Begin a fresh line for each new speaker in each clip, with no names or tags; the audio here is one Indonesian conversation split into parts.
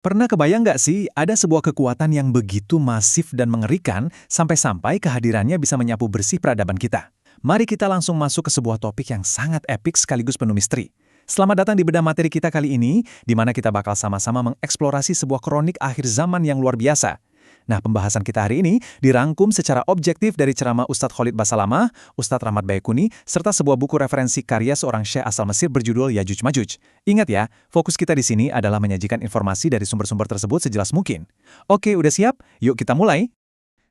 Pernah kebayang nggak sih ada sebuah kekuatan yang begitu masif dan mengerikan sampai-sampai kehadirannya bisa menyapu bersih peradaban kita? Mari kita langsung masuk ke sebuah topik yang sangat epik sekaligus penuh misteri. Selamat datang di bedah materi kita kali ini, di mana kita bakal sama-sama mengeksplorasi sebuah kronik akhir zaman yang luar biasa. Nah, pembahasan kita hari ini dirangkum secara objektif dari ceramah Ustadz Khalid Basalamah, Ustadz Rahmat Baikuni, serta sebuah buku referensi karya seorang syekh asal Mesir berjudul Yajuj Majuj. Ingat ya, fokus kita di sini adalah menyajikan informasi dari sumber-sumber tersebut sejelas mungkin. Oke, udah siap? Yuk kita mulai.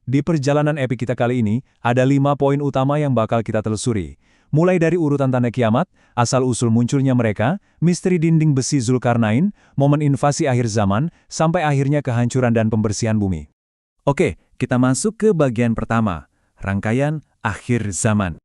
Di perjalanan epik kita kali ini, ada 5 poin utama yang bakal kita telusuri. Mulai dari urutan tanda kiamat, asal-usul munculnya mereka, misteri dinding besi Zulkarnain, momen invasi akhir zaman, sampai akhirnya kehancuran dan pembersihan bumi. Oke, kita masuk ke bagian pertama, rangkaian akhir zaman.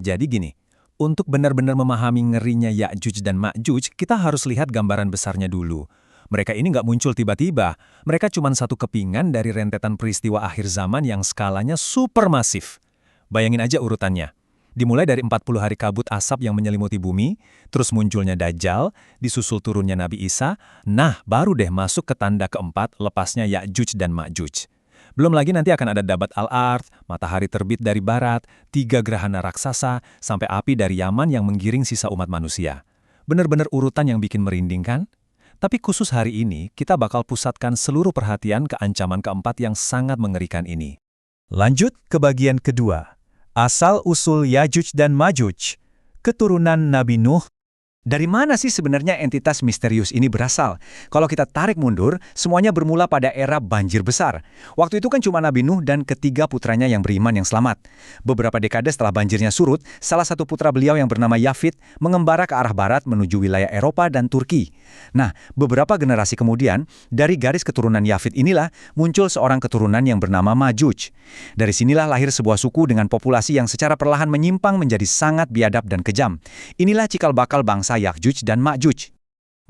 Jadi gini, untuk benar-benar memahami ngerinya Ya'juj dan Ma'juj, kita harus lihat gambaran besarnya dulu. Mereka ini nggak muncul tiba-tiba, mereka cuma satu kepingan dari rentetan peristiwa akhir zaman yang skalanya supermasif. Bayangin aja urutannya. Dimulai dari 40 hari kabut asap yang menyelimuti bumi, terus munculnya Dajjal, disusul turunnya Nabi Isa, nah baru deh masuk ke tanda keempat lepasnya Ya'juj dan Ma'juj. Belum lagi nanti akan ada Dabat al-Ard, matahari terbit dari barat, 3 gerhana raksasa, sampai api dari Yaman yang menggiring sisa umat manusia. Benar-benar urutan yang bikin merinding kan? Tapi khusus hari ini, kita bakal pusatkan seluruh perhatian ke ancaman keempat yang sangat mengerikan ini. Lanjut ke bagian kedua. Asal-usul Ya'juj dan Ma'juj, keturunan Nabi Nuh. Dari mana sih sebenarnya entitas misterius ini berasal? Kalau kita tarik mundur, semuanya bermula pada era banjir besar. Waktu itu kan cuma Nabi Nuh dan ketiga putranya yang beriman yang selamat. Beberapa dekade setelah banjirnya surut, salah satu putra beliau yang bernama Yafid mengembara ke arah barat menuju wilayah Eropa dan Turki. Nah, beberapa generasi kemudian, dari garis keturunan Yafid inilah muncul seorang keturunan yang bernama Ma'juj. Dari sinilah lahir sebuah suku dengan populasi yang secara perlahan menyimpang menjadi sangat biadab dan kejam. Inilah cikal bakal bangsa Ya'juj dan Ma'juj.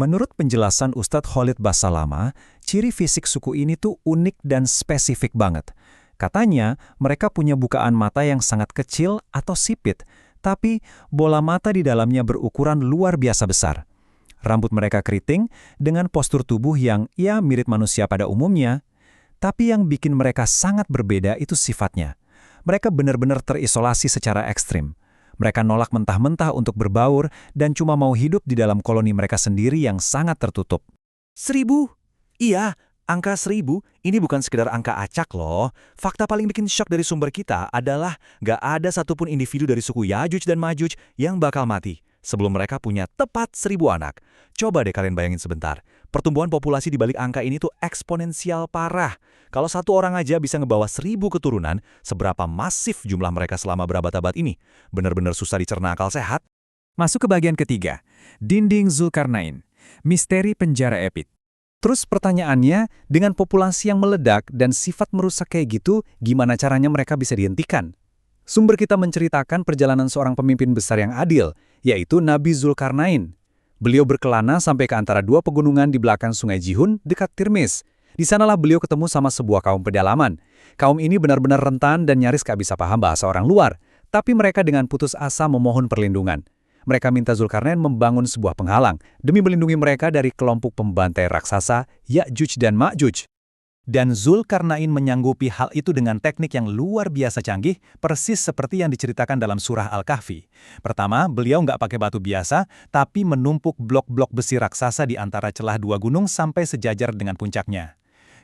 Menurut penjelasan Ustadz Khalid Basalamah, ciri fisik suku ini tuh unik dan spesifik banget. Katanya, mereka punya bukaan mata yang sangat kecil atau sipit, tapi bola mata di dalamnya berukuran luar biasa besar. Rambut mereka keriting dengan postur tubuh yang mirip manusia pada umumnya, tapi yang bikin mereka sangat berbeda itu sifatnya. Mereka benar-benar terisolasi secara ekstrim. Mereka nolak mentah-mentah untuk berbaur dan cuma mau hidup di dalam koloni mereka sendiri yang sangat tertutup. 1000? Iya, angka 1000 ini bukan sekedar angka acak loh. Fakta paling bikin syok dari sumber kita adalah gak ada satupun individu dari suku Ya'juj dan Ma'juj yang bakal mati sebelum mereka punya tepat 1000 anak. Coba deh kalian bayangin sebentar. Pertumbuhan populasi di balik angka ini tuh eksponensial parah. Kalau satu orang aja bisa ngebawa 1000 keturunan, seberapa masif jumlah mereka selama berabad-abad ini? Benar-benar susah dicerna akal sehat. Masuk ke bagian ketiga, dinding Zulkarnain, misteri penjara epik. Terus pertanyaannya, dengan populasi yang meledak dan sifat merusak kayak gitu, gimana caranya mereka bisa dihentikan? Sumber kita menceritakan perjalanan seorang pemimpin besar yang adil, yaitu Nabi Zulkarnain. Beliau berkelana sampai ke antara 2 pegunungan di belakang sungai Jihun dekat Tirmiz. Di sanalah beliau ketemu sama sebuah kaum pedalaman. Kaum ini benar-benar rentan dan nyaris gak bisa paham bahasa orang luar. Tapi mereka dengan putus asa memohon perlindungan. Mereka minta Zulkarnain membangun sebuah penghalang demi melindungi mereka dari kelompok pembantai raksasa Ya'juj dan Ma'juj. Dan Zulkarnain menyanggupi hal itu dengan teknik yang luar biasa canggih, persis seperti yang diceritakan dalam surah Al-Kahfi. Pertama, beliau nggak pakai batu biasa, tapi menumpuk blok-blok besi raksasa di antara celah 2 gunung sampai sejajar dengan puncaknya.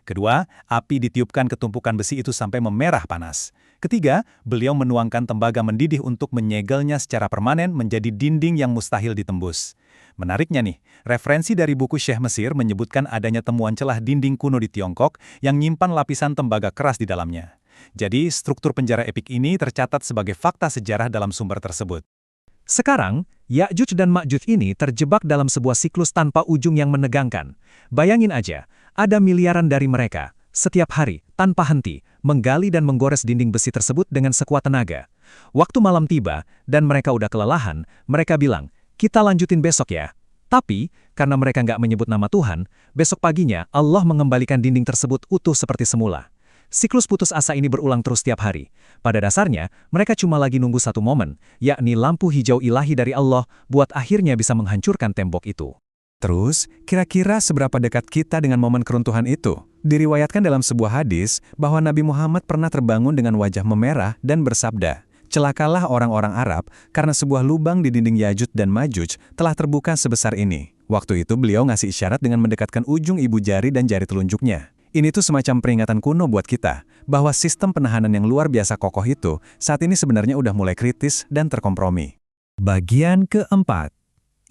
Kedua, api ditiupkan ke tumpukan besi itu sampai memerah panas. Ketiga, beliau menuangkan tembaga mendidih untuk menyegelnya secara permanen menjadi dinding yang mustahil ditembus. Menariknya nih, referensi dari buku Syekh Mesir menyebutkan adanya temuan celah dinding kuno di Tiongkok yang nyimpan lapisan tembaga keras di dalamnya. Jadi, struktur penjara epik ini tercatat sebagai fakta sejarah dalam sumber tersebut. Sekarang, Ya'juj dan Ma'juj ini terjebak dalam sebuah siklus tanpa ujung yang menegangkan. Bayangin aja, ada miliaran dari mereka, setiap hari, tanpa henti, menggali dan menggores dinding besi tersebut dengan sekuat tenaga. Waktu malam tiba, dan mereka udah kelelahan, mereka bilang, kita lanjutin besok ya. Tapi, karena mereka nggak menyebut nama Tuhan, besok paginya Allah mengembalikan dinding tersebut utuh seperti semula. Siklus putus asa ini berulang terus tiap hari. Pada dasarnya, mereka cuma lagi nunggu satu momen, yakni lampu hijau ilahi dari Allah buat akhirnya bisa menghancurkan tembok itu. Terus, kira-kira seberapa dekat kita dengan momen keruntuhan itu? Diriwayatkan dalam sebuah hadis bahwa Nabi Muhammad pernah terbangun dengan wajah memerah dan bersabda, "Celakalah orang-orang Arab karena sebuah lubang di dinding Yajuj dan Majuj telah terbuka sebesar ini." Waktu itu beliau ngasih isyarat dengan mendekatkan ujung ibu jari dan jari telunjuknya. Ini tuh semacam peringatan kuno buat kita, bahwa sistem penahanan yang luar biasa kokoh itu saat ini sebenarnya udah mulai kritis dan terkompromi.
Bagian keempat,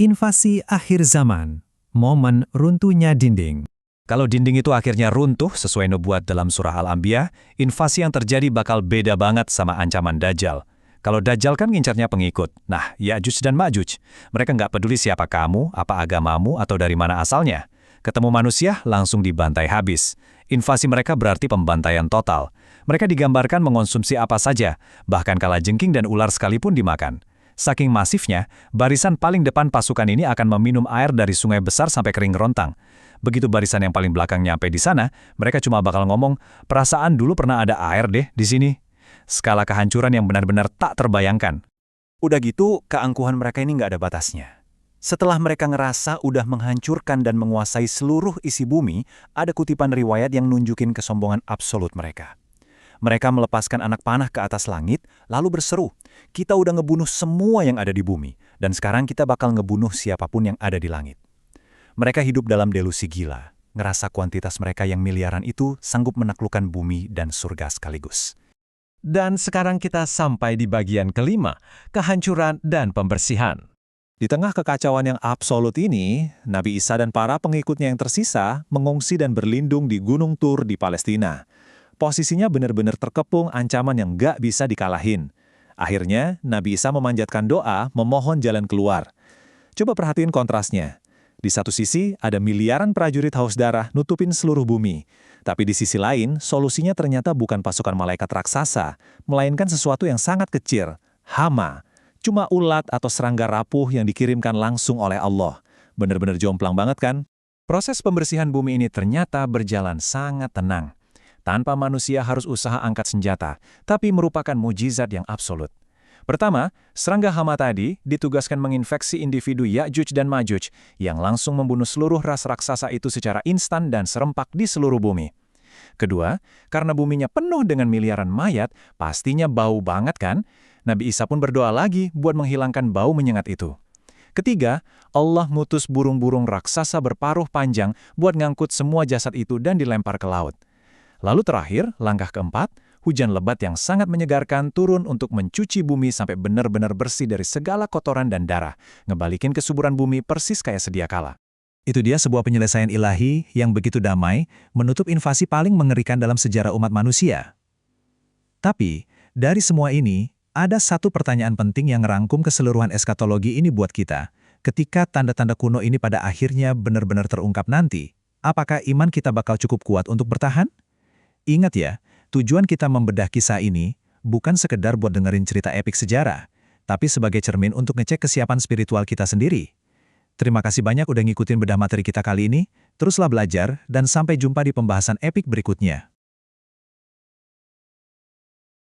invasi akhir zaman, momen runtuhnya dinding.
Kalau dinding itu akhirnya runtuh sesuai nubuat dalam surah Al-Anbiya, invasi yang terjadi bakal beda banget sama ancaman Dajjal. Kalau Dajjal kan ngincarnya pengikut. Nah, Ya'juj dan Ma'juj, mereka nggak peduli siapa kamu, apa agamamu, atau dari mana asalnya. Ketemu manusia, langsung dibantai habis. Invasi mereka berarti pembantaian total. Mereka digambarkan mengonsumsi apa saja, bahkan kalajengking dan ular sekalipun dimakan. Saking masifnya, barisan paling depan pasukan ini akan meminum air dari sungai besar sampai kering rontang. Begitu barisan yang paling belakang nyampe di sana, mereka cuma bakal ngomong, "Perasaan dulu pernah ada air deh di sini." Skala kehancuran yang benar-benar tak terbayangkan.
Udah gitu, keangkuhan mereka ini nggak ada batasnya. Setelah mereka ngerasa udah menghancurkan dan menguasai seluruh isi bumi, ada kutipan riwayat yang nunjukin kesombongan absolut mereka. Mereka melepaskan anak panah ke atas langit, lalu berseru, "Kita udah ngebunuh semua yang ada di bumi, dan sekarang kita bakal ngebunuh siapapun yang ada di langit." Mereka hidup dalam delusi gila, ngerasa kuantitas mereka yang miliaran itu sanggup menaklukkan bumi dan surga sekaligus.
Dan sekarang kita sampai di bagian kelima, kehancuran dan pembersihan.
Di tengah kekacauan yang absolut ini, Nabi Isa dan para pengikutnya yang tersisa mengungsi dan berlindung di Gunung Tur di Palestina. Posisinya benar-benar terkepung ancaman yang gak bisa dikalahin. Akhirnya, Nabi Isa memanjatkan doa, memohon jalan keluar. Coba perhatiin kontrasnya. Di satu sisi, ada miliaran prajurit haus darah nutupin seluruh bumi. Tapi di sisi lain, solusinya ternyata bukan pasukan malaikat raksasa, melainkan sesuatu yang sangat kecil, hama. Cuma ulat atau serangga rapuh yang dikirimkan langsung oleh Allah. Benar-benar jomplang banget kan? Proses pembersihan bumi ini ternyata berjalan sangat tenang. Tanpa manusia harus usaha angkat senjata, tapi merupakan mujizat yang absolut. Pertama, serangga hama tadi ditugaskan menginfeksi individu Ya'juj dan Ma'juj yang langsung membunuh seluruh ras raksasa itu secara instan dan serempak di seluruh bumi. Kedua, karena buminya penuh dengan miliaran mayat, pastinya bau banget kan? Nabi Isa pun berdoa lagi buat menghilangkan bau menyengat itu. Ketiga, Allah ngutus burung-burung raksasa berparuh panjang buat ngangkut semua jasad itu dan dilempar ke laut. Lalu terakhir, langkah keempat, hujan lebat yang sangat menyegarkan turun untuk mencuci bumi sampai benar-benar bersih dari segala kotoran dan darah, ngebalikin kesuburan bumi persis kayak sedia kala.
Itu dia sebuah penyelesaian ilahi yang begitu damai, menutup invasi paling mengerikan dalam sejarah umat manusia. Tapi, dari semua ini, ada satu pertanyaan penting yang ngerangkum keseluruhan eskatologi ini buat kita. Ketika tanda-tanda kuno ini pada akhirnya benar-benar terungkap nanti, apakah iman kita bakal cukup kuat untuk bertahan? Ingat ya, tujuan kita membedah kisah ini bukan sekedar buat dengerin cerita epik sejarah, tapi sebagai cermin untuk ngecek kesiapan spiritual kita sendiri. Terima kasih banyak udah ngikutin bedah materi kita kali ini, teruslah belajar dan sampai jumpa di pembahasan epik berikutnya.